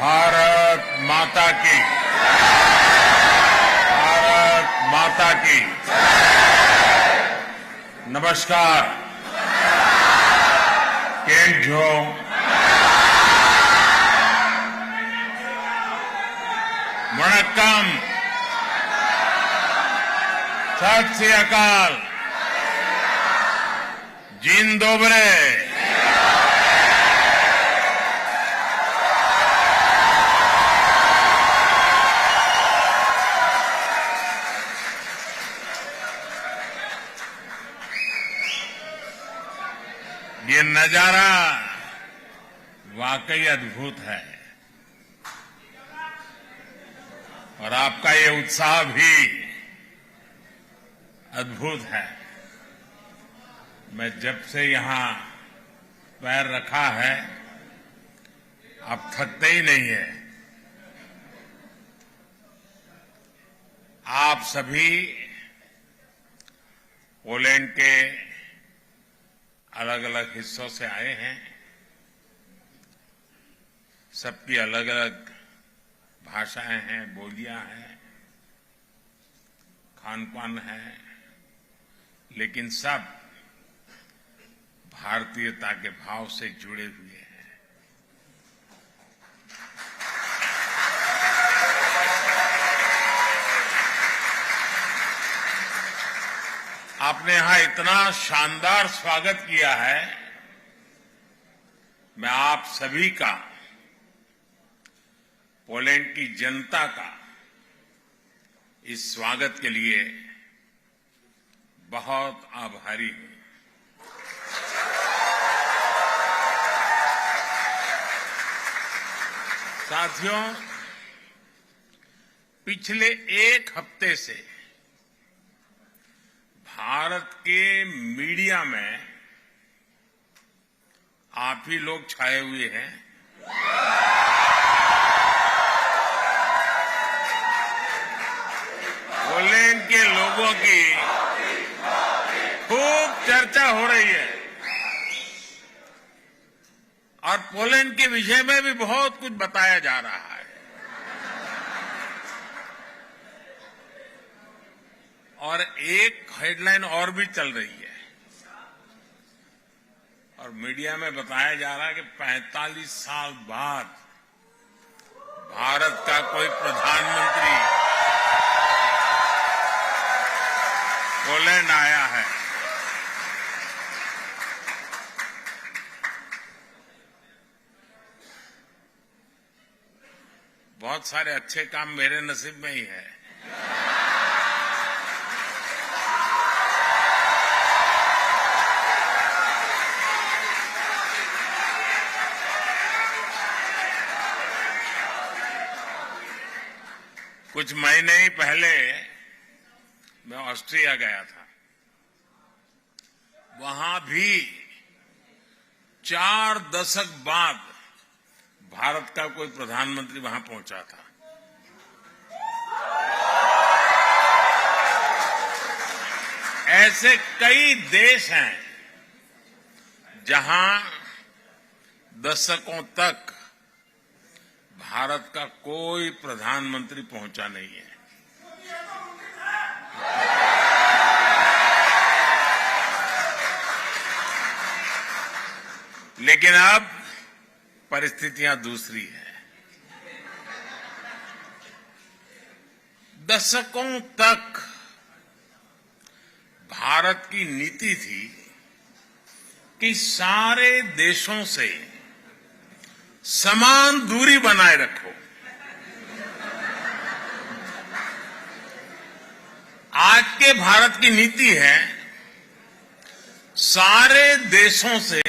भारत माता की, भारत माता की। नमस्कार। केम छो? वणक्कम, सत श्री अकाल, जिन दोबरे। ये नजारा वाकई अद्भुत है और आपका ये उत्साह भी अद्भुत है। मैं जब से यहां पैर रखा है, आप थकते ही नहीं है। आप सभी पोलैंड के अलग अलग हिस्सों से आए हैं। सबकी अलग अलग भाषाएं हैं, बोलियां हैं, खान पान है, लेकिन सब भारतीयता के भाव से जुड़े हुए हैं। आपने यहां इतना शानदार स्वागत किया है। मैं आप सभी का, पोलैंड की जनता का इस स्वागत के लिए बहुत आभारी हूं। साथियों, पिछले एक हफ्ते से भारत के मीडिया में आप ही लोग छाए हुए हैं। पोलैंड के लोगों की खूब चर्चा हो रही है और पोलैंड के विषय में भी बहुत कुछ बताया जा रहा है। और एक हेडलाइन और भी चल रही है और मीडिया में बताया जा रहा है कि 45 साल बाद भारत का कोई प्रधानमंत्री पोलैंड आया है। बहुत सारे अच्छे काम मेरे नसीब में ही है। कुछ महीने ही पहले मैं ऑस्ट्रिया गया था। वहां भी 4 दशक बाद भारत का कोई प्रधानमंत्री वहां पहुंचा था। ऐसे कई देश हैं जहां दशकों तक भारत का कोई प्रधानमंत्री पहुंचा नहीं है। लेकिन अब परिस्थितियां दूसरी है। दशकों तक भारत की नीति थी कि सारे देशों से समान दूरी बनाए रखो। आज के भारत की नीति है सारे देशों से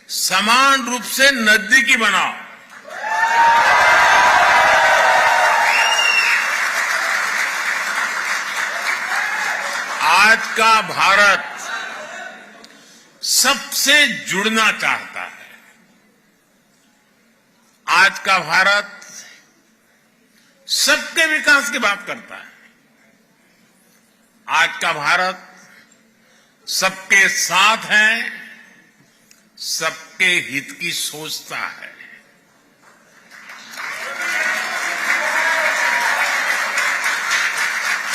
समान रूप से नजदीकी बनाओ। आज का भारत सबसे जुड़ना चाहता है। आज का भारत सबके विकास की बात करता है। आज का भारत सबके साथ है, सबके हित की सोचता है।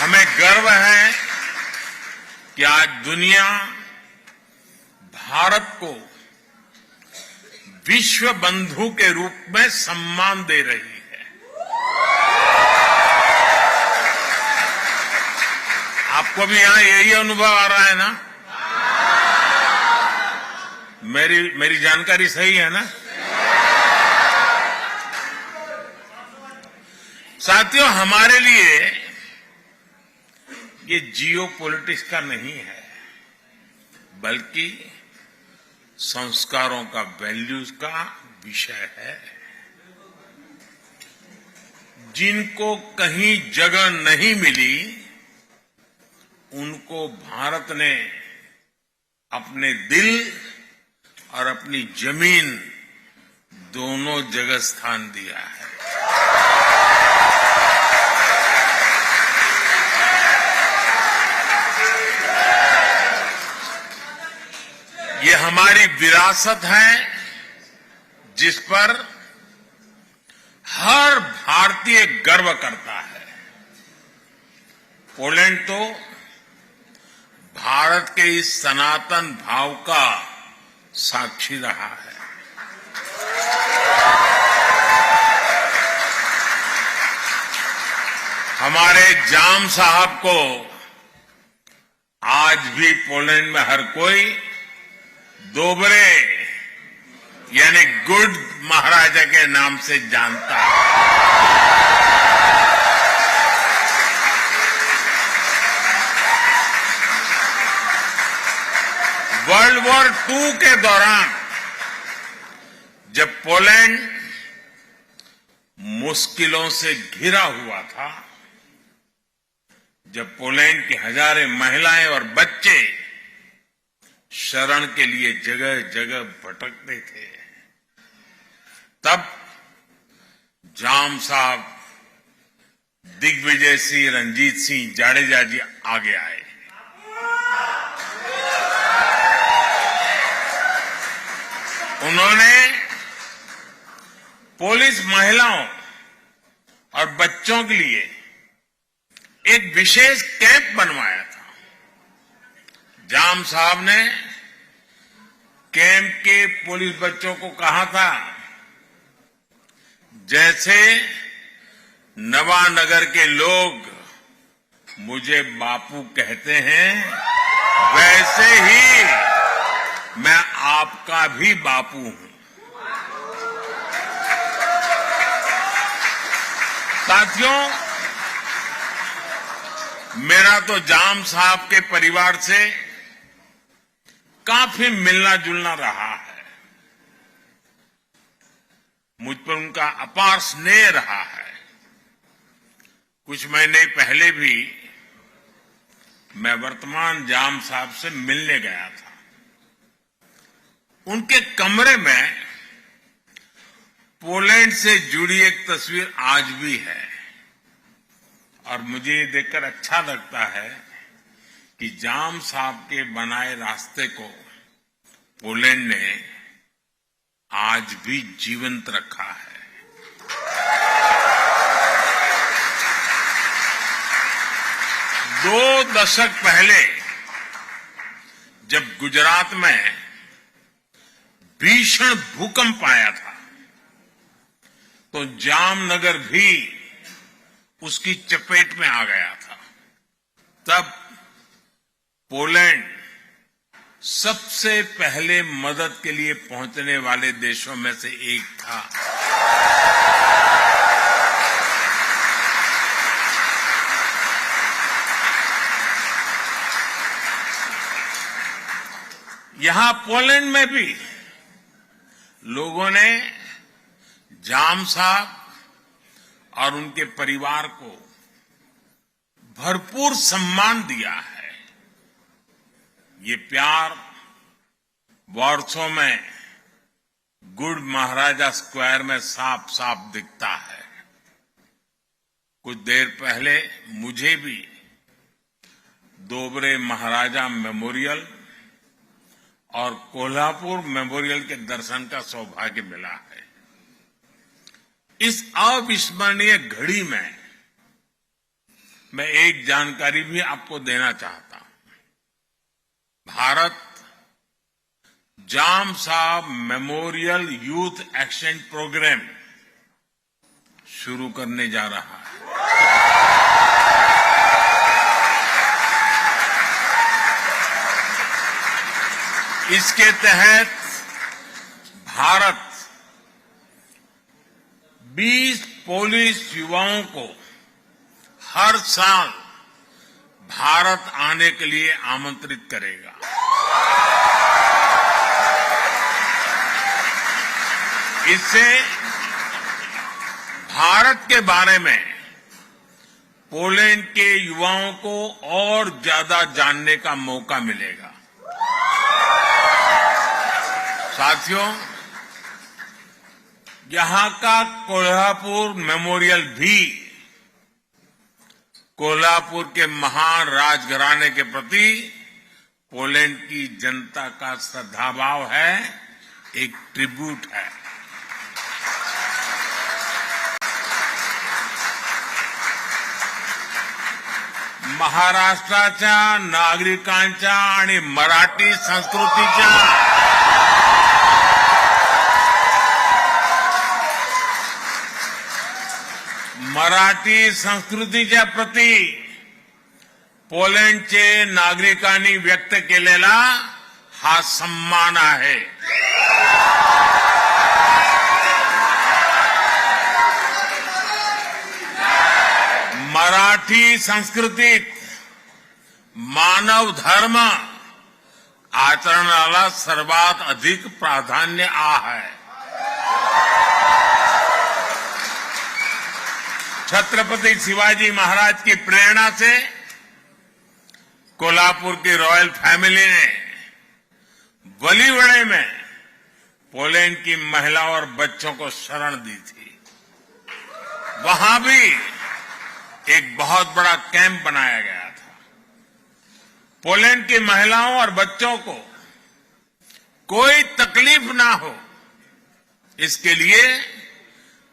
हमें गर्व है कि आज दुनिया भारत को विश्व बंधु के रूप में सम्मान दे रही है। आपको भी यहां यही अनुभव आ रहा है ना? मेरी जानकारी सही है ना? साथियों, हमारे लिए ये जियो पॉलिटिक्स का नहीं है, बल्कि संस्कारों का, वैल्यूज का विषय है। जिनको कहीं जगह नहीं मिली, उनको भारत ने अपने दिल और अपनी जमीन दोनों जगह स्थान दिया है। ये हमारी विरासत है, जिस पर हर भारतीय गर्व करता है। पोलैंड तो भारत के इस सनातन भाव का साक्षी रहा है। हमारे जाम साहब को आज भी पोलैंड में हर कोई दोबरे यानी गुड महाराजा के नाम से जानता है। वर्ल्ड वॉर II के दौरान जब पोलैंड मुश्किलों से घिरा हुआ था, जब पोलैंड की हजारों महिलाएं और बच्चे शरण के लिए जगह जगह भटकते थे, तब जाम साहब दिग्विजय सिंह, रंजीत सिंह जाडेजा जी आगे आए। उन्होंने पुलिस महिलाओं और बच्चों के लिए एक विशेष कैंप बनवाया था। जाम साहब ने कैंप के पुलिस बच्चों को कहा था, जैसे नवानगर के लोग मुझे बापू कहते हैं, वैसे ही मैं आपका भी बापू हूं। साथियों, मेरा तो जाम साहब के परिवार से काफी मिलना जुलना रहा है। मुझ पर उनका अपार स्नेह रहा है। कुछ महीने पहले भी मैं वर्तमान जाम साहब से मिलने गया था। उनके कमरे में पोलैंड से जुड़ी एक तस्वीर आज भी है, और मुझे ये देखकर अच्छा लगता है कि जाम साहब के बनाए रास्ते को पोलैंड ने आज भी जीवंत रखा है। 2 दशक पहले जब गुजरात में भीषण भूकंप आया था, तो जामनगर भी उसकी चपेट में आ गया था। तब पोलैंड सबसे पहले मदद के लिए पहुंचने वाले देशों में से एक था। यहां पोलैंड में भी लोगों ने जाम साहब और उनके परिवार को भरपूर सम्मान दिया है। ये प्यार वर्षों में गुड महाराजा स्क्वायर में साफ साफ दिखता है। कुछ देर पहले मुझे भी दोबरे महाराजा मेमोरियल और कोल्हापुर मेमोरियल के दर्शन का सौभाग्य मिला है। इस अविस्मरणीय घड़ी में मैं एक जानकारी भी आपको देना चाहता हूं। भारत जाम साहब मेमोरियल यूथ एक्सचेंज प्रोग्राम शुरू करने जा रहा है। इसके तहत भारत 20 पोलिश युवाओं को हर साल भारत आने के लिए आमंत्रित करेगा। इससे भारत के बारे में पोलैंड के युवाओं को और ज्यादा जानने का मौका मिलेगा। साथियों, यहां का कोल्हापुर मेमोरियल भी कोल्हापुर के महान राजघराने के प्रति पोलैंड की जनता का श्रद्धाभाव है, एक ट्रिब्यूट है। महाराष्ट्राच्या नागरिकांच्या आणि मराठी संस्कृतीच्या प्रती पोलंडचे नागरिकांनी व्यक्त केलेला हा सन्मान आहे। मराठी संस्कृतीत मानव धर्म आचरणाला सर्वात अधिक प्राधान्य आहे। छत्रपति शिवाजी महाराज की प्रेरणा से कोल्हापुर की रॉयल फैमिली ने बलिवड़े में पोलैंड की महिलाओं और बच्चों को शरण दी थी। वहां भी एक बहुत बड़ा कैंप बनाया गया था। पोलैंड की महिलाओं और बच्चों को कोई तकलीफ ना हो, इसके लिए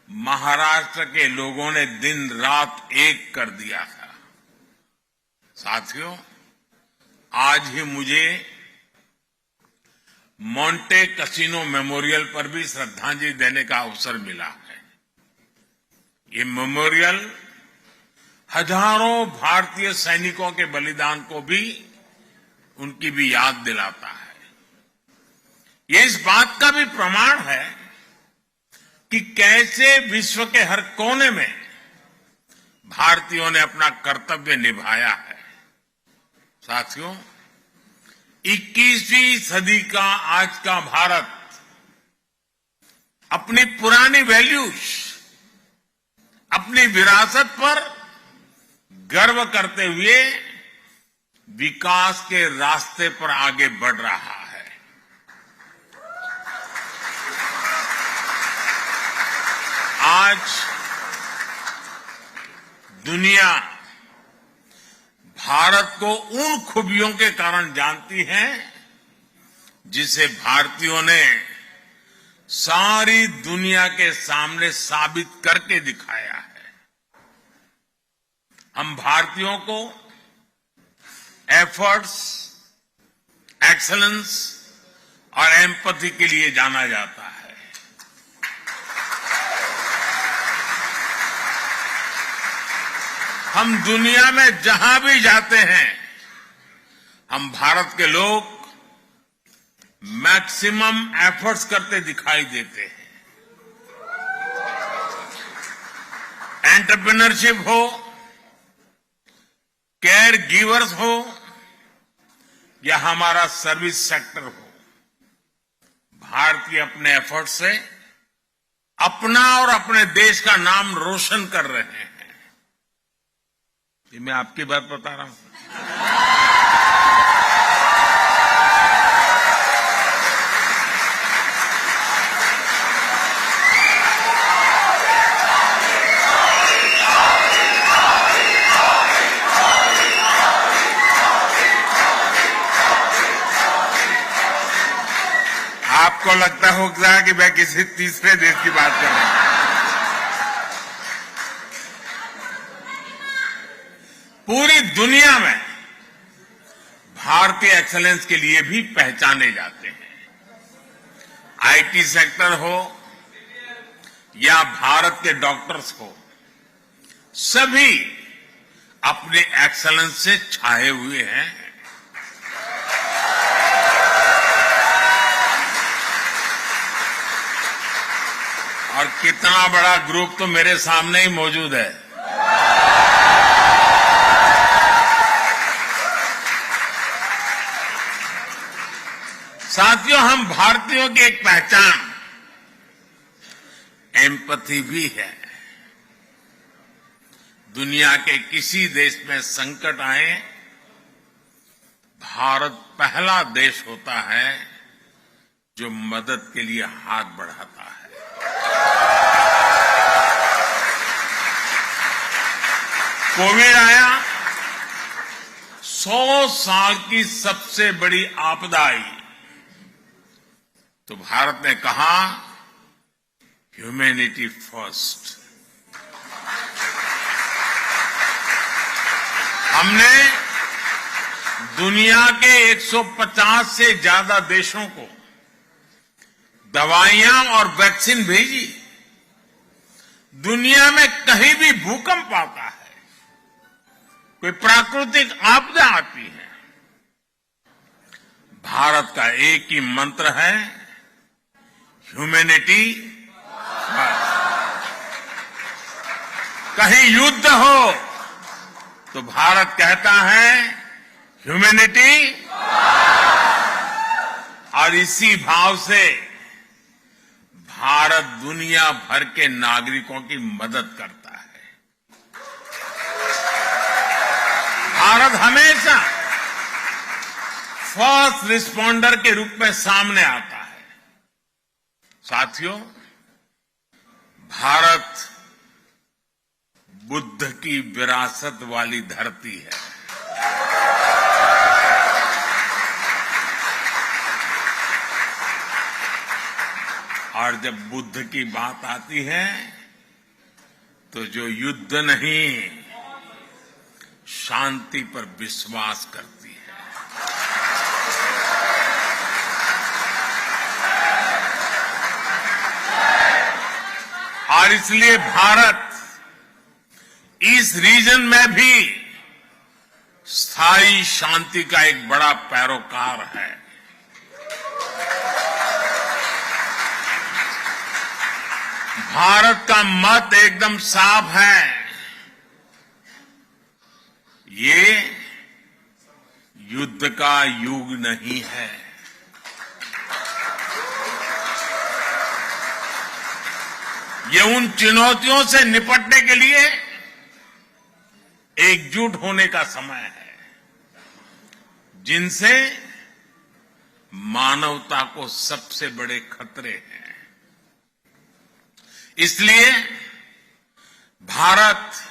महाराष्ट्र के लोगों ने दिन रात एक कर दिया था। साथियों, आज ही मुझे मोंटे कैसिनो मेमोरियल पर भी श्रद्धांजलि देने का अवसर मिला है। ये मेमोरियल हजारों भारतीय सैनिकों के बलिदान को भी, उनकी भी याद दिलाता है। ये इस बात का भी प्रमाण है कि कैसे विश्व के हर कोने में भारतीयों ने अपना कर्तव्य निभाया है। साथियों, 21वीं सदी का आज का भारत अपनी पुरानी वैल्यूज, अपनी विरासत पर गर्व करते हुए विकास के रास्ते पर आगे बढ़ रहा है। आज दुनिया भारत को उन खूबियों के कारण जानती है जिसे भारतीयों ने सारी दुनिया के सामने साबित करके दिखाया है। हम भारतीयों को एफर्ट्स, एक्सेलेंस और एम्पैथी के लिए जाना जाता है। हम दुनिया में जहां भी जाते हैं, हम भारत के लोग मैक्सिमम एफर्ट्स करते दिखाई देते हैं। एंटरप्रेन्योरशिप हो, केयर गिवर्स हो या हमारा सर्विस सेक्टर हो, भारतीय अपने एफर्ट से अपना और अपने देश का नाम रोशन कर रहे हैं। ये मैं आपकी बात बता रहा हूं। आपको लगता होगा कि मैं किसी तीसरे देश की बात कर रहा हूं। पूरी दुनिया में भारतीय एक्सेलेंस के लिए भी पहचाने जाते हैं। आईटी सेक्टर हो या भारत के डॉक्टर्स हो, सभी अपने एक्सेलेंस से छाए हुए हैं। और कितना बड़ा ग्रुप तो मेरे सामने ही मौजूद है। साथियों, हम भारतीयों की एक पहचान एम्पैथी भी है। दुनिया के किसी देश में संकट आए, भारत पहला देश होता है जो मदद के लिए हाथ बढ़ाता है। कोविड आया, 100 साल की सबसे बड़ी आपदा आई, तो भारत ने कहा ह्यूमैनिटी फर्स्ट। हमने दुनिया के 150 से ज्यादा देशों को दवाइयां और वैक्सीन भेजी। दुनिया में कहीं भी भूकंप आता है, कोई प्राकृतिक आपदा आती है, भारत का एक ही मंत्र है, ह्यूमैनिटी फर्स्ट। कहीं युद्ध हो तो भारत कहता है ह्यूमैनिटी, और इसी भाव से भारत दुनिया भर के नागरिकों की मदद करता है। भारत हमेशा फर्स्ट रिस्पॉन्डर के रूप में सामने आता है। साथियों, भारत बुद्ध की विरासत वाली धरती है। और जब बुद्ध की बात आती है तो जो युद्ध नहीं, शांति पर विश्वास करती है। और इसलिए भारत इस रीजन में भी स्थायी शांति का एक बड़ा पैरोकार है। भारत का मत एकदम साफ है, ये युद्ध का युग नहीं है। ये उन चुनौतियों से निपटने के लिए एकजुट होने का समय है, जिनसे मानवता को सबसे बड़े खतरे हैं। इसलिए भारत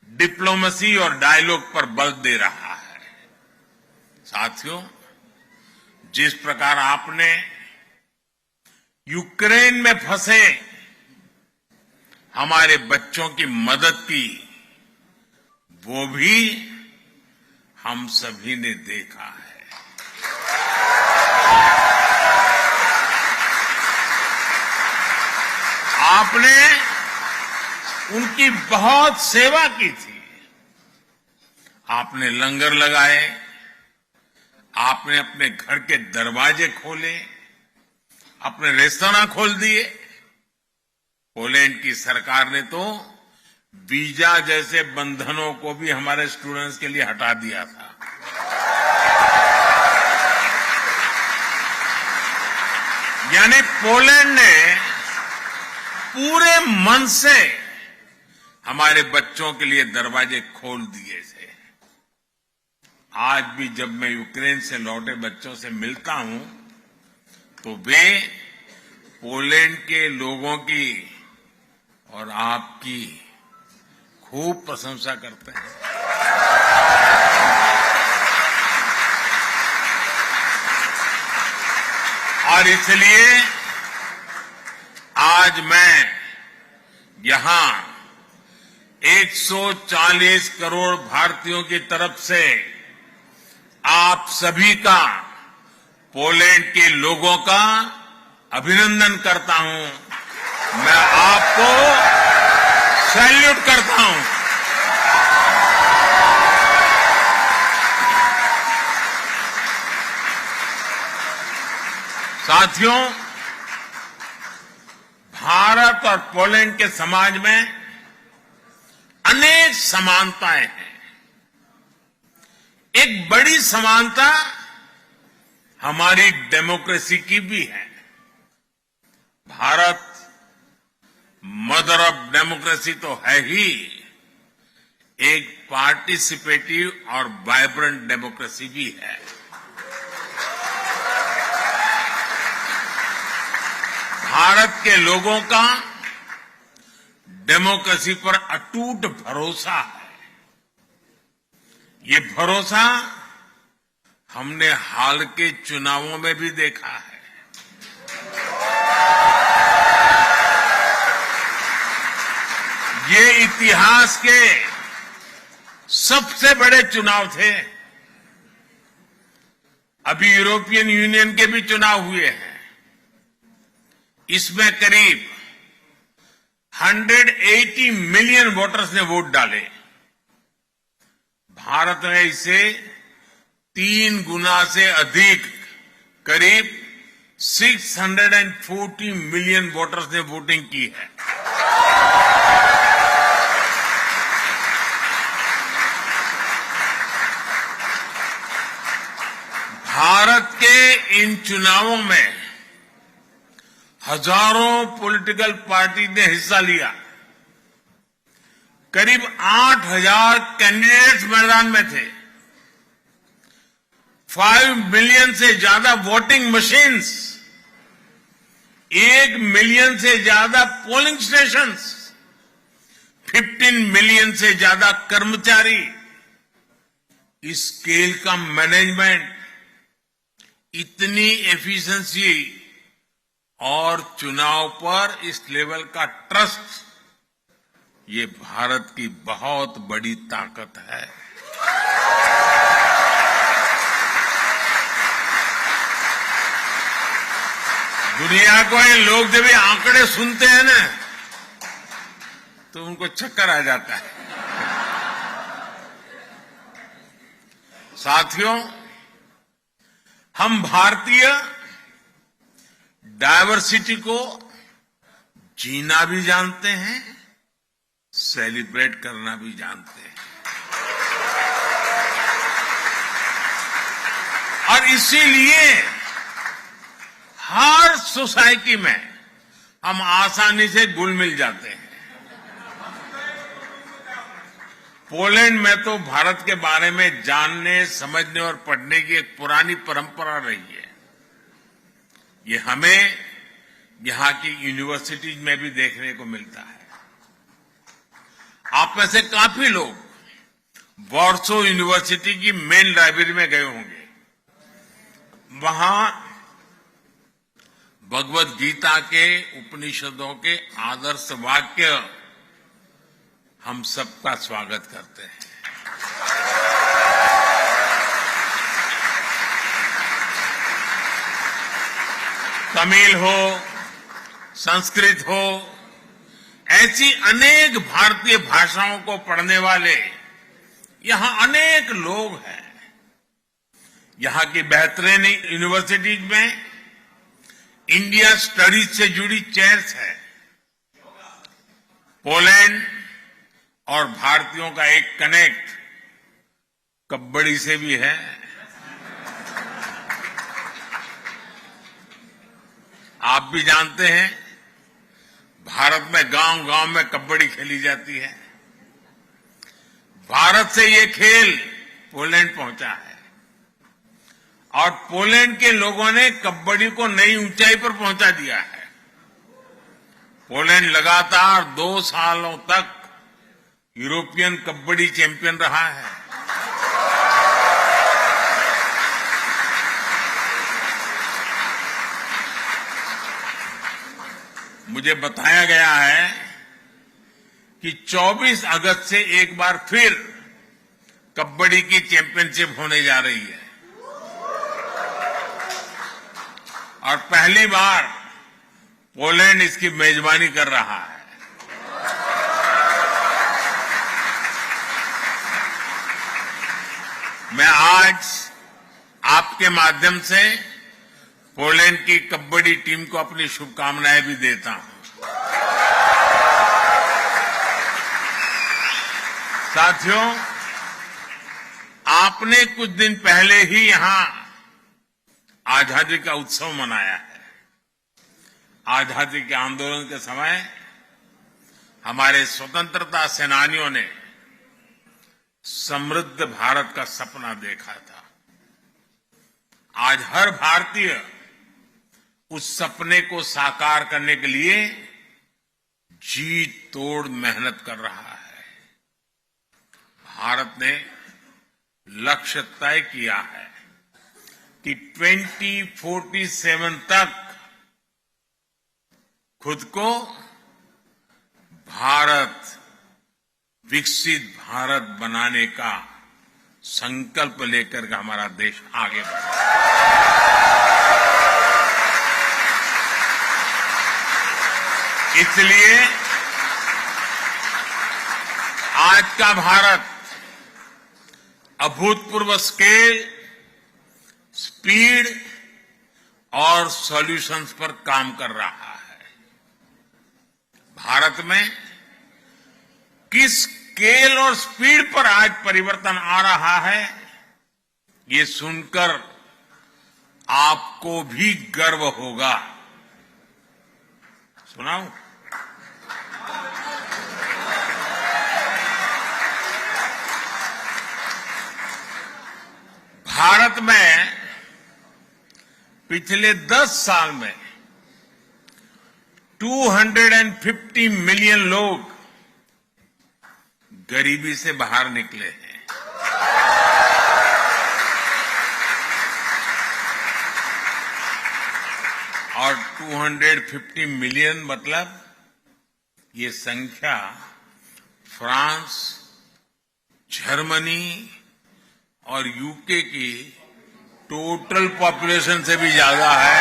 डिप्लोमेसी और डायलॉग पर बल दे रहा है। साथियों, जिस प्रकार आपने यूक्रेन में फंसे हमारे बच्चों की मदद की, वो भी हम सभी ने देखा है। आपने उनकी बहुत सेवा की थी। आपने लंगर लगाए, आपने अपने घर के दरवाजे खोले, अपने रेस्तरां खोल दिए। पोलैंड की सरकार ने तो वीजा जैसे बंधनों को भी हमारे स्टूडेंट्स के लिए हटा दिया था। यानी पोलैंड ने पूरे मन से हमारे बच्चों के लिए दरवाजे खोल दिए थे। आज भी जब मैं यूक्रेन से लौटे बच्चों से मिलता हूं तो वे पोलैंड के लोगों की और आपकी खूब प्रशंसा करते हैं। और इसलिए आज मैं यहां 140 करोड़ भारतीयों की तरफ से आप सभी का, पोलैंड के लोगों का अभिनंदन करता हूं। मैं आपको सैल्यूट करता हूं। साथियों, भारत और पोलैंड के समाज में अनेक समानताएं हैं। एक बड़ी समानता हमारी डेमोक्रेसी की भी है। भारत मदर ऑफ डेमोक्रेसी तो है ही, एक पार्टिसिपेटिव और वाइब्रेंट डेमोक्रेसी भी है। भारत के लोगों का डेमोक्रेसी पर अटूट भरोसा है। ये भरोसा हमने हाल के चुनावों में भी देखा है। ये इतिहास के सबसे बड़े चुनाव थे। अभी यूरोपियन यूनियन के भी चुनाव हुए हैं। इसमें करीब 180 मिलियन वोटर्स ने वोट डाले। भारत ने इसे 3 गुना से अधिक, करीब 640 मिलियन वोटर्स ने वोटिंग की है। भारत के इन चुनावों में हजारों पॉलिटिकल पार्टी ने हिस्सा लिया। करीब 8,000 कैंडिडेट्स मैदान में थे। 5 मिलियन से ज्यादा वोटिंग मशीन्स, 1 मिलियन से ज्यादा पोलिंग स्टेशंस, 15 मिलियन से ज्यादा कर्मचारी। इस स्केल का मैनेजमेंट, इतनी एफिशिएंसी और चुनाव पर इस लेवल का ट्रस्ट, ये भारत की बहुत बड़ी ताकत है। दुनिया को ये लोग जब ये आंकड़े सुनते हैं ना, तो उनको चक्कर आ जाता है। साथियों, हम भारतीय डायवर्सिटी को जीना भी जानते हैं, सेलिब्रेट करना भी जानते हैं। और इसीलिए हर सोसाइटी में हम आसानी से घुल मिल जाते हैं। पोलैंड में तो भारत के बारे में जानने, समझने और पढ़ने की एक पुरानी परंपरा रही है। ये हमें यहां की यूनिवर्सिटीज में भी देखने को मिलता है। आप में से काफी लोग वॉर्सो यूनिवर्सिटी की मेन लाइब्रेरी में गए होंगे। वहां भगवत गीता के, उपनिषदों के आदर्श वाक्य हम सबका स्वागत करते हैं। तमिल हो, संस्कृत हो, ऐसी अनेक भारतीय भाषाओं को पढ़ने वाले यहां अनेक लोग हैं। यहां की बेहतरीन यूनिवर्सिटीज में इंडिया स्टडीज से जुड़ी चेयर्स है। पोलैंड और भारतीयों का एक कनेक्ट कबड्डी से भी है। आप भी जानते हैं, भारत में गांव-गांव में कबड्डी खेली जाती है। भारत से ये खेल पोलैंड पहुंचा है और पोलैंड के लोगों ने कबड्डी को नई ऊंचाई पर पहुंचा दिया है। पोलैंड लगातार 2 सालों तक यूरोपियन कबड्डी चैंपियन रहा है। मुझे बताया गया है कि 24 अगस्त से एक बार फिर कबड्डी की चैंपियनशिप होने जा रही है और पहली बार पोलैंड इसकी मेजबानी कर रहा है। मैं आज आपके माध्यम से पोलैंड की कबड्डी टीम को अपनी शुभकामनाएं भी देता हूं। साथियों, आपने कुछ दिन पहले ही यहां आजादी का उत्सव मनाया है। आजादी के आंदोलन के समय हमारे स्वतंत्रता सेनानियों ने समृद्ध भारत का सपना देखा था। आज हर भारतीय उस सपने को साकार करने के लिए जी तोड़ मेहनत कर रहा है। भारत ने लक्ष्य तय किया है कि 2047 तक खुद को विकसित भारत बनाने का संकल्प लेकर के हमारा देश आगे बढ़े। इसलिए आज का भारत अभूतपूर्व स्केल, स्पीड और सॉल्यूशंस पर काम कर रहा है। भारत में किस स्केल और स्पीड पर आज परिवर्तन आ रहा है, ये सुनकर आपको भी गर्व होगा। सुनाऊं? भारत में पिछले 10 साल में 250 मिलियन लोग गरीबी से बाहर निकले हैं। और 250 मिलियन मतलब ये संख्या फ्रांस, जर्मनी और यूके की टोटल पॉपुलेशन से भी ज्यादा है।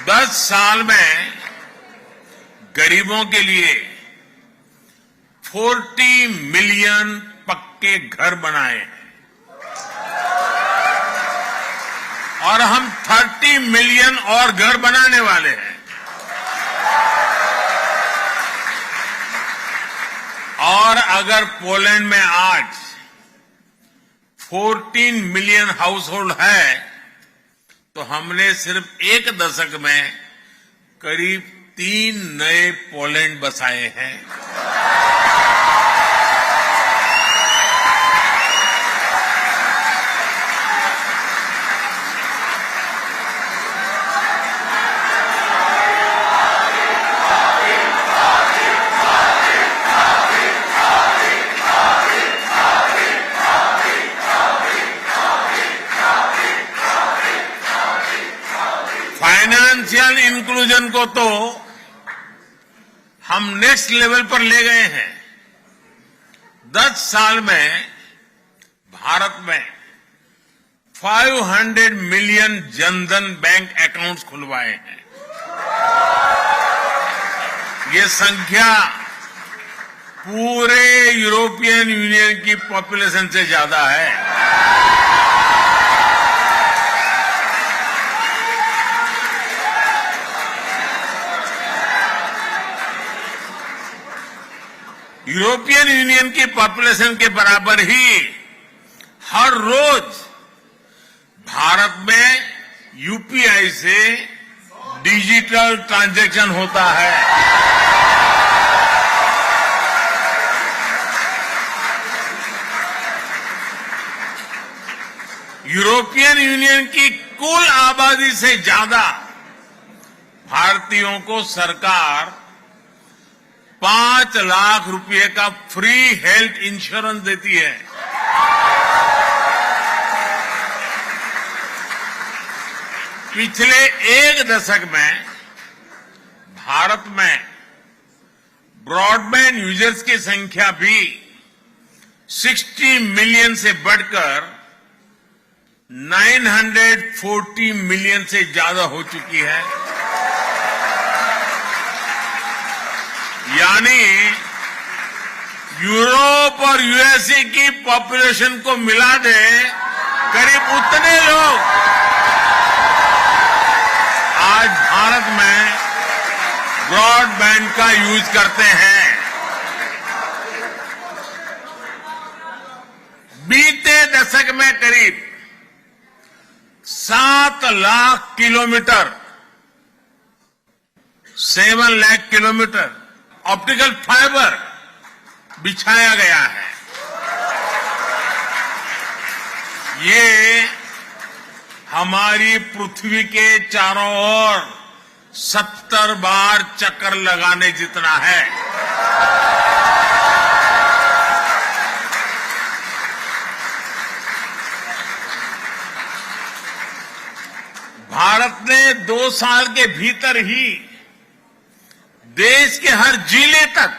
10 साल में गरीबों के लिए 40 मिलियन पक्के घर बनाए हैं और हम 30 मिलियन और घर बनाने वाले हैं। और अगर पोलैंड में आज 14 मिलियन हाउस होल्ड है तो हमने सिर्फ एक दशक में करीब 3 नए पोलैंड बसाए हैं। फाइनेंशियल इंक्लूजन को तो हम नेक्स्ट लेवल पर ले गए हैं। 10 साल में भारत में 500 मिलियन जनधन बैंक अकाउंट्स खुलवाए हैं। ये संख्या पूरे यूरोपियन यूनियन की पॉपुलेशन से ज्यादा है। यूरोपियन यूनियन की पॉपुलेशन के बराबर ही हर रोज भारत में यूपीआई से डिजिटल ट्रांजैक्शन होता है। यूरोपियन यूनियन की कुल आबादी से ज्यादा भारतीयों को सरकार 5 लाख रुपए का फ्री हेल्थ इंश्योरेंस देती है। पिछले एक दशक में भारत में ब्रॉडबैंड यूजर्स की संख्या भी 60 मिलियन से बढ़कर 940 मिलियन से ज्यादा हो चुकी है। यानी यूरोप और यूएसए की पॉपुलेशन को मिला दे करीब उतने लोग आज भारत में ब्रॉडबैंड का यूज करते हैं। बीते दशक में करीब 7 lakh kilometre 7 lakh kilometre optical fibre बिछाया गया है। ये हमारी पृथ्वी के चारों ओर 70 बार चक्कर लगाने जितना है। भारत ने 2 साल के भीतर ही देश के हर जिले तक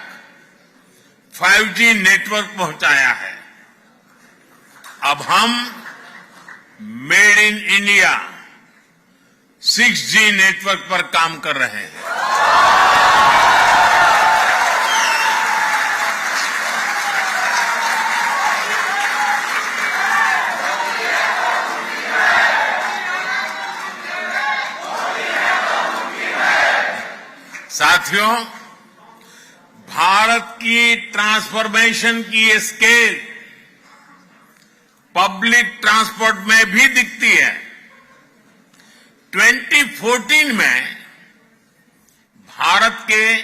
5G नेटवर्क पहुंचाया है। अब हम made in India 6G network पर काम कर रहे हैं। साथियों, भारत की ट्रांसफॉर्मेशन की ये स्केल पब्लिक ट्रांसपोर्ट में भी दिखती है। 2014 में भारत के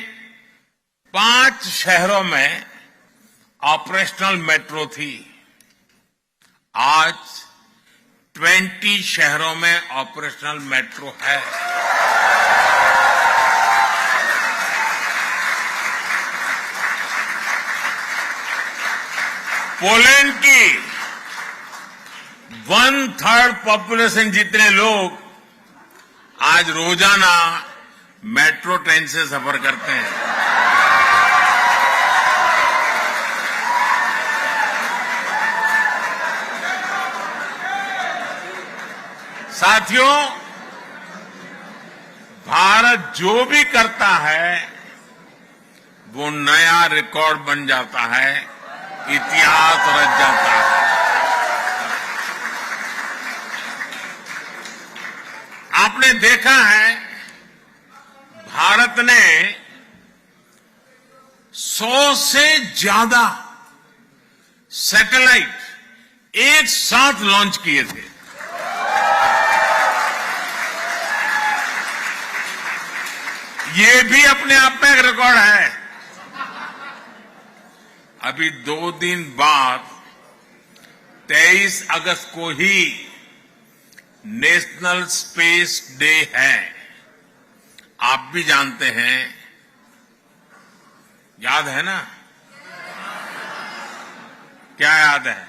5 शहरों में ऑपरेशनल मेट्रो थी। आज 20 शहरों में ऑपरेशनल मेट्रो है। पोलैंड की 1/3 पॉपुलेशन जितने लोग आज रोजाना मेट्रो ट्रेन से सफर करते हैं। साथियों, भारत जो भी करता है वो नया रिकॉर्ड बन जाता है, इतिहास रच जाता है। आपने देखा है भारत ने 100 से ज्यादा सैटेलाइट एक साथ लॉन्च किए थे। ये भी अपने आप में एक रिकॉर्ड है। अभी 2 दिन बाद 23 अगस्त को ही नेशनल स्पेस डे है। आप भी जानते हैं, याद है ना? क्या याद है?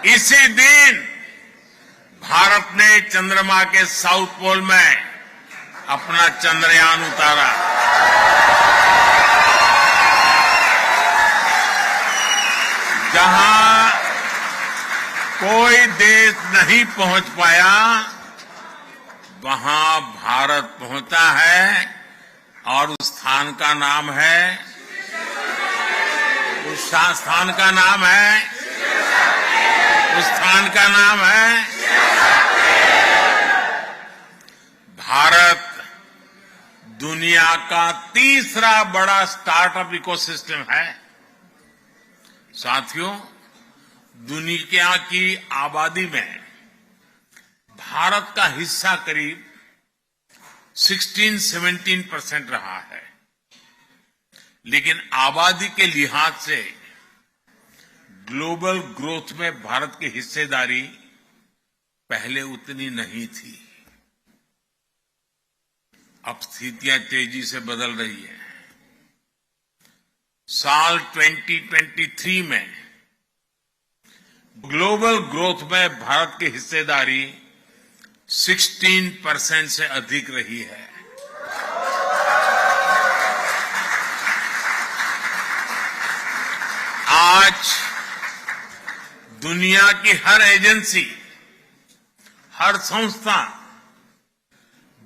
इसी दिन भारत ने चंद्रमा के साउथ पोल में अपना चंद्रयान उतारा। जहां कोई देश नहीं पहुंच पाया, वहां भारत पहुंचा है और उस स्थान का नाम है, उस स्थान का नाम है, उस स्थान का नाम है भारत। दुनिया का तीसरा बड़ा स्टार्टअप इकोसिस्टम है। साथियों, दुनिया की आबादी में भारत का हिस्सा करीब 16-17% रहा है, लेकिन आबादी के लिहाज से ग्लोबल ग्रोथ में भारत की हिस्सेदारी पहले उतनी नहीं थी। अब स्थितियां तेजी से बदल रही है। साल 2023 में ग्लोबल ग्रोथ में भारत की हिस्सेदारी 16% से अधिक रही है। आज दुनिया की हर एजेंसी, हर संस्था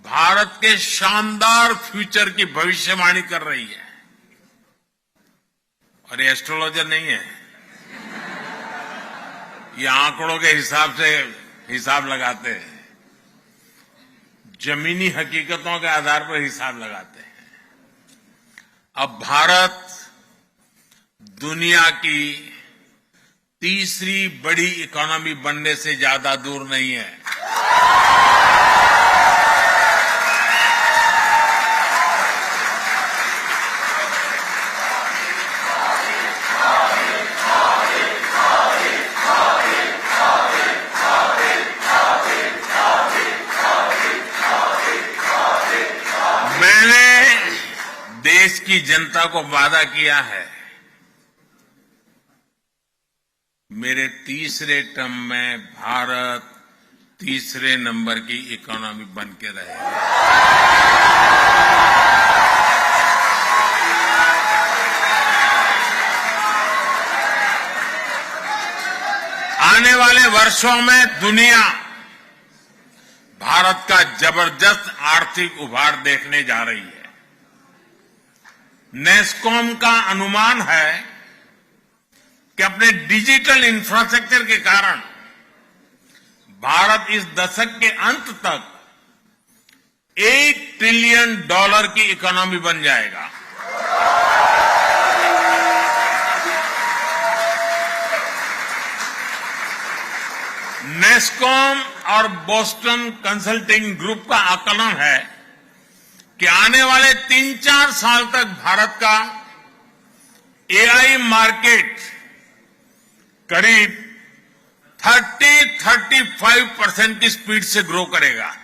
भारत के शानदार फ्यूचर की भविष्यवाणी कर रही है। और ये एस्ट्रोलॉजर नहीं है, ये आंकड़ों के हिसाब से हिसाब लगाते हैं, जमीनी हकीकतों के आधार पर हिसाब लगाते हैं। अब भारत दुनिया की तीसरी बड़ी इकोनॉमी बनने से ज्यादा दूर नहीं है। मैंने देश की जनता को वादा किया है, मेरे तीसरे टर्म में भारत तीसरे नंबर की इकोनॉमी बन के रहेगा। आने वाले वर्षों में दुनिया भारत का जबरदस्त आर्थिक उभार देखने जा रही है। नेस्कॉम का अनुमान है कि अपने डिजिटल इंफ्रास्ट्रक्चर के कारण भारत इस दशक के अंत तक $1 ट्रिलियन की इकोनॉमी बन जाएगा। नेस्कॉम और बोस्टन कंसल्टिंग ग्रुप का आकलन है कि आने वाले 3-4 साल तक भारत का एआई मार्केट करीब 30-35% की स्पीड से ग्रो करेगा।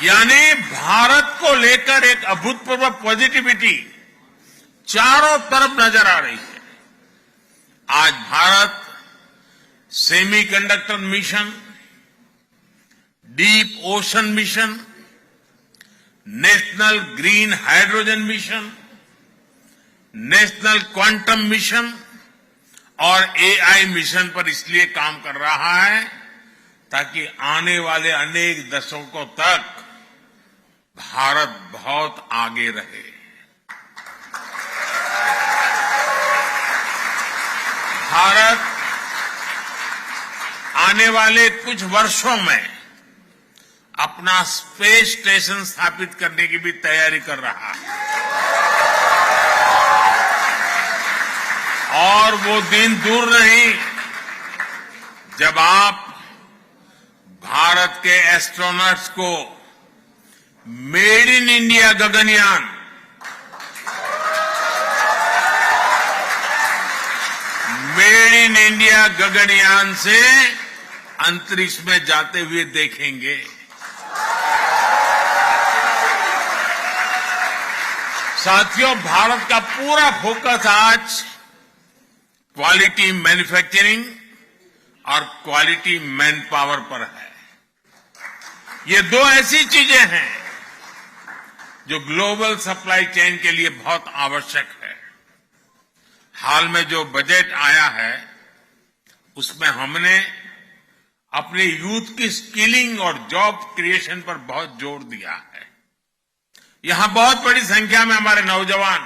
यानी भारत को लेकर एक अभूतपूर्व पॉजिटिविटी चारों तरफ नजर आ रही है। आज Bharat semiconductor mission, deep ocean mission, national green hydrogen mission, national quantum mission और एआई मिशन पर इसलिए काम कर रहा है ताकि आने वाले अनेक दशकों तक भारत बहुत आगे रहे। भारत आने वाले कुछ वर्षों में अपना स्पेस स्टेशन स्थापित करने की भी तैयारी कर रहा है और वो दिन दूर नहीं जब आप भारत के एस्ट्रोनॉट्स को made in India Gaganyaan, made in India Gaganyaan से अंतरिक्ष में जाते हुए देखेंगे। साथियों, भारत का पूरा फोकस आज क्वालिटी मैन्युफैक्चरिंग और क्वालिटी मैन पावर पर है। ये दो ऐसी चीजें हैं जो ग्लोबल सप्लाई चेन के लिए बहुत आवश्यक है। हाल में जो बजट आया है उसमें हमने अपने यूथ की स्किलिंग और जॉब क्रिएशन पर बहुत जोर दिया है। यहां बहुत बड़ी संख्या में हमारे नौजवान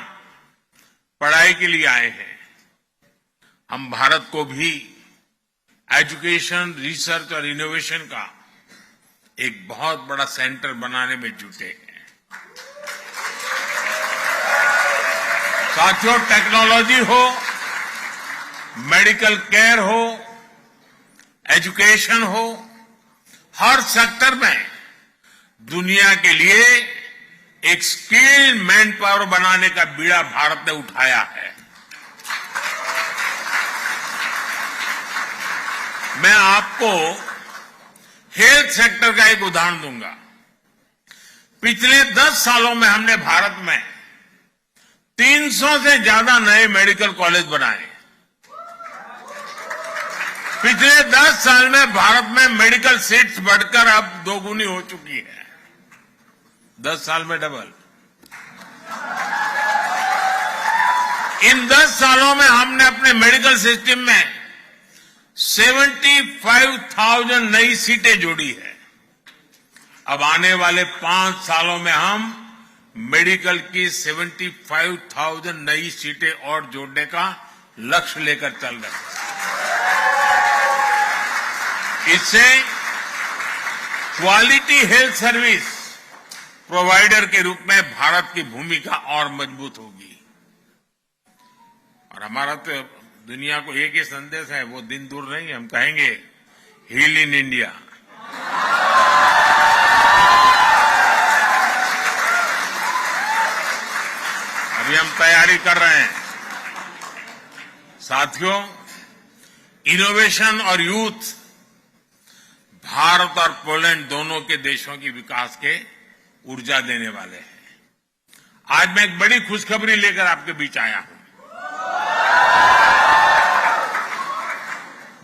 पढ़ाई के लिए आए हैं। हम भारत को भी एजुकेशन, रिसर्च और इनोवेशन का एक बहुत बड़ा सेंटर बनाने में जुटे हैं। साथियों, टेक्नोलॉजी हो, मेडिकल केयर हो, एजुकेशन हो, हर सेक्टर में दुनिया के लिए एक स्किल्ड मैन पावर बनाने का बीड़ा भारत ने उठाया है। मैं आपको हेल्थ सेक्टर का एक उदाहरण दूंगा। पिछले 10 सालों में हमने भारत में 300 से ज्यादा नए मेडिकल कॉलेज बनाए। पिछले 10 साल में भारत में मेडिकल सीट्स बढ़कर अब 2 गुनी हो चुकी है। 10 साल में डबल। इन 10 सालों में हमने अपने मेडिकल सिस्टम में 75,000 नई सीटें जोड़ी है। अब आने वाले 5 सालों में हम मेडिकल की 75,000 नई सीटें और जोड़ने का लक्ष्य लेकर चल रहे हैं। इससे क्वालिटी हेल्थ सर्विस प्रोवाइडर के रूप में भारत की भूमिका और मजबूत होगी। और हमारा तो दुनिया को एक ही संदेश है, वो दिन दूर नहीं, हम कहेंगे हील इन इंडिया। अभी हम तैयारी कर रहे हैं। साथियों, इनोवेशन और यूथ भारत और पोलैंड दोनों के देशों की विकास के ऊर्जा देने वाले हैं। आज मैं एक बड़ी खुशखबरी लेकर आपके बीच आया हूं।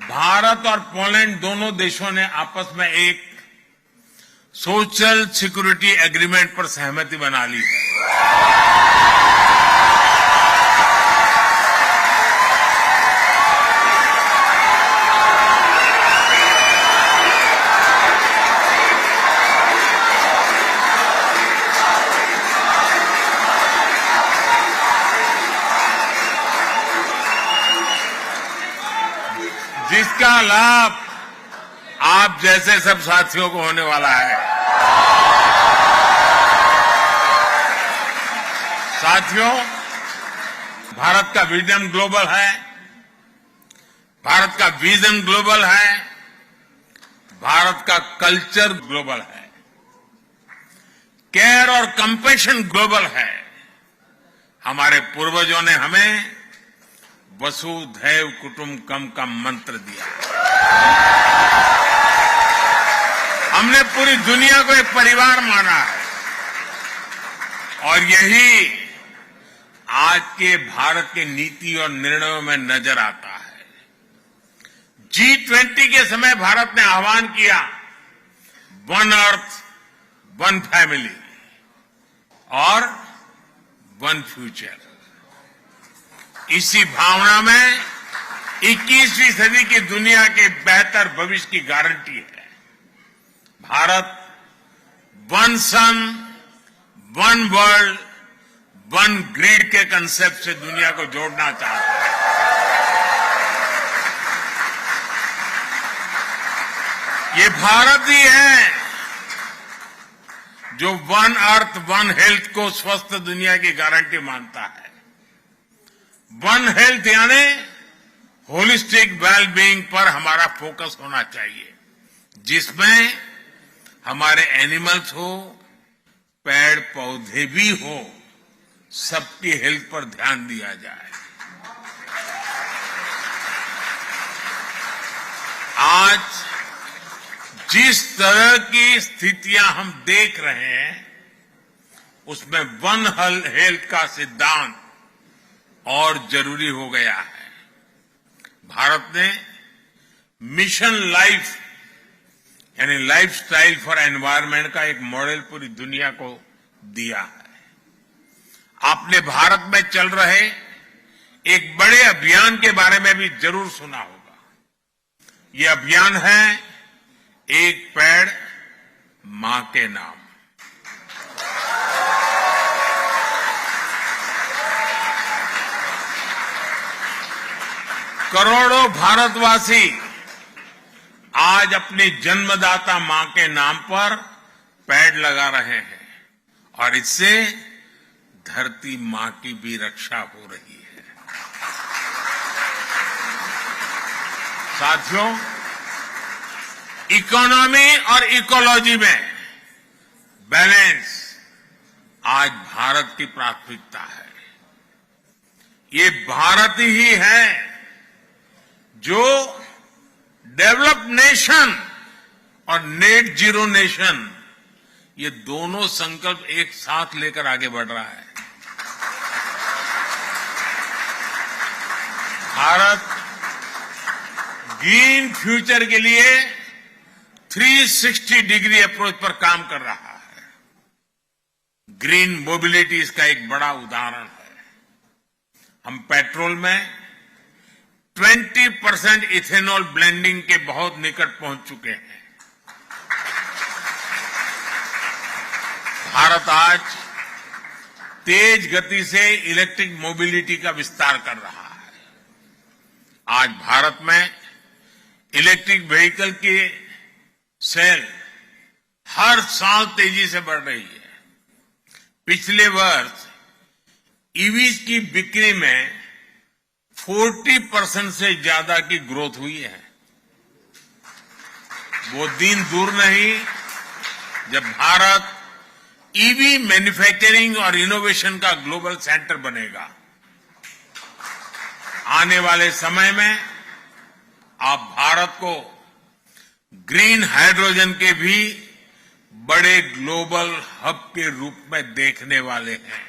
भारत और पोलैंड दोनों देशों ने आपस में एक सोशल सिक्योरिटी एग्रीमेंट पर सहमति बना ली है। जिसका लाभ आप जैसे सब साथियों को होने वाला है। साथियों, भारत का विजन ग्लोबल है। भारत का विजन ग्लोबल है। भारत का कल्चर ग्लोबल है। केयर और कंपैशन ग्लोबल है। हमारे पूर्वजों ने हमें वसुधैव कुटुंबकम का मंत्र दिया। हमने पूरी दुनिया को एक परिवार माना है और यही आज के भारत के नीति और निर्णयों में नजर आता है। G20 के समय भारत ने आह्वान किया, वन अर्थ, वन फैमिली और वन फ्यूचर। इसी भावना में 21वीं सदी की दुनिया के बेहतर भविष्य की गारंटी है। भारत वन सन, वन वर्ल्ड, वन ग्रिड के कंसेप्ट से दुनिया को जोड़ना चाहता है। ये भारत ही है जो वन अर्थ, वन हेल्थ को स्वस्थ दुनिया की गारंटी मानता है। वन हेल्थ यानी होलिस्टिक वेलबींग पर हमारा फोकस होना चाहिए, जिसमें हमारे एनिमल्स हो, पेड़ पौधे भी हो, सबकी हेल्थ पर ध्यान दिया जाए। आज जिस तरह की स्थितियां हम देख रहे हैं, उसमें वन हेल्थ का सिद्धांत और जरूरी हो गया है। भारत ने मिशन लाइफ यानी लाइफस्टाइल फॉर एनवायरनमेंट का एक मॉडल पूरी दुनिया को दिया है। आपने भारत में चल रहे एक बड़े अभियान के बारे में भी जरूर सुना होगा। ये अभियान है एक पेड़ मां के नाम। करोड़ों भारतवासी आज अपनी जन्मदाता मां के नाम पर पेड़ लगा रहे हैं और इससे धरती मां की भी रक्षा हो रही है। साथियों, इकोनॉमी और इकोलॉजी में बैलेंस आज भारत की प्राथमिकता है। ये भारत ही है जो डेवलप्ड नेशन और नेट जीरो नेशन ये दोनों संकल्प एक साथ लेकर आगे बढ़ रहा है। भारत ग्रीन फ्यूचर के लिए 360 डिग्री अप्रोच पर काम कर रहा है। ग्रीन मोबिलिटी इसका एक बड़ा उदाहरण है। हम पेट्रोल में 20% इथेनॉल ब्लेंडिंग के बहुत निकट पहुंच चुके हैं। भारत आज तेज गति से इलेक्ट्रिक मोबिलिटी का विस्तार कर रहा है। आज भारत में इलेक्ट्रिक व्हीकल की सेल हर साल तेजी से बढ़ रही है। पिछले वर्ष ईवीज की बिक्री में 40% से ज्यादा की ग्रोथ हुई है। वो दिन दूर नहीं जब भारत ईवी मैन्युफैक्चरिंग और इनोवेशन का ग्लोबल सेंटर बनेगा। आने वाले समय में आप भारत को ग्रीन हाइड्रोजन के भी बड़े ग्लोबल हब के रूप में देखने वाले हैं।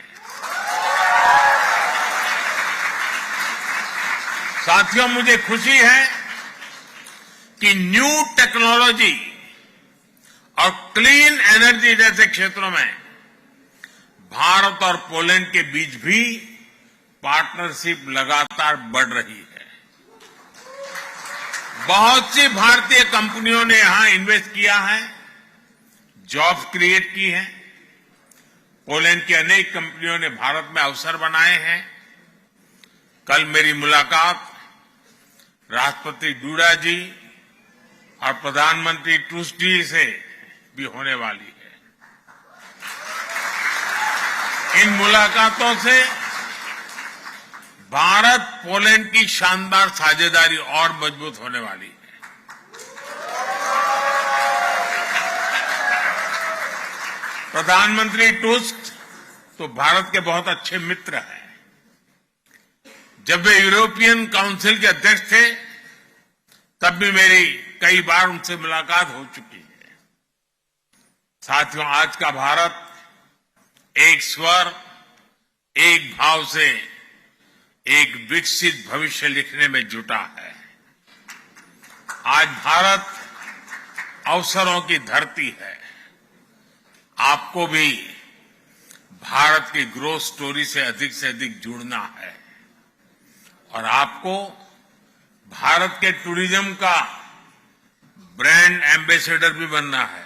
साथियों, मुझे खुशी है कि न्यू टेक्नोलॉजी और क्लीन एनर्जी जैसे क्षेत्रों में भारत और पोलैंड के बीच भी पार्टनरशिप लगातार बढ़ रही है। बहुत सी भारतीय कंपनियों ने यहां इन्वेस्ट किया है, जॉब्स क्रिएट की हैं। पोलैंड की अनेक कंपनियों ने भारत में अवसर बनाए हैं। कल मेरी मुलाकात राष्ट्रपति डूडा जी और प्रधानमंत्री टूस्क जी से भी होने वाली है। इन मुलाकातों से भारत पोलैंड की शानदार साझेदारी और मजबूत होने वाली है। प्रधानमंत्री टूस्क तो भारत के बहुत अच्छे मित्र हैं। जब वे यूरोपियन काउंसिल के अध्यक्ष थे तब भी मेरी कई बार उनसे मुलाकात हो चुकी है। साथियों, आज का भारत एक स्वर, एक भाव से एक विकसित भविष्य लिखने में जुटा है। आज भारत अवसरों की धरती है। आपको भी भारत की ग्रोथ स्टोरी से अधिक जुड़ना है और आपको भारत के टूरिज्म का ब्रांड एम्बेसडर भी बनना है।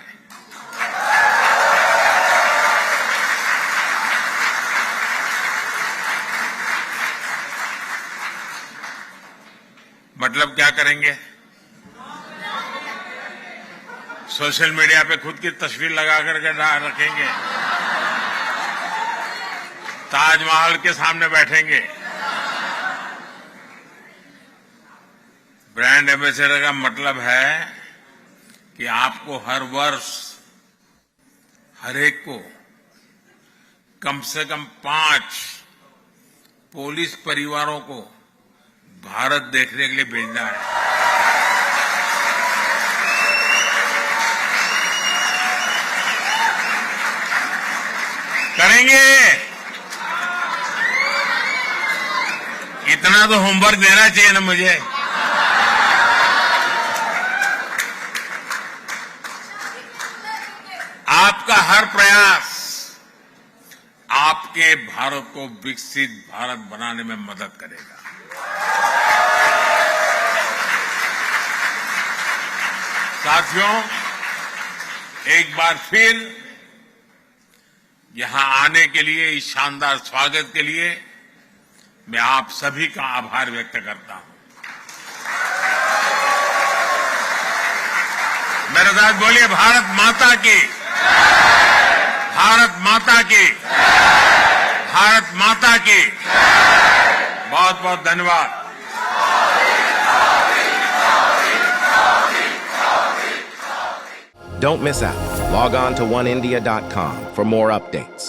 मतलब क्या करेंगे? सोशल मीडिया पे खुद की तस्वीर लगा करके रखेंगे, ताजमहल के सामने बैठेंगे। ब्रांड एम्बेसडर का मतलब है कि आपको हर वर्ष हर एक को कम से कम 5 पुलिस परिवारों को भारत देखने के लिए भेजना है। करेंगे? इतना तो होमवर्क देना चाहिए ना मुझे। आपका हर प्रयास आपके भारत को विकसित भारत बनाने में मदद करेगा। साथियों, एक बार फिर यहां आने के लिए, इस शानदार स्वागत के लिए मैं आप सभी का आभार व्यक्त करता हूं। मेरे साथ बोलिए, भारत माता की, भारत माता की, भारत माता की। बहुत बहुत धन्यवाद। Don't miss out. Log on to oneindia.com for more updates.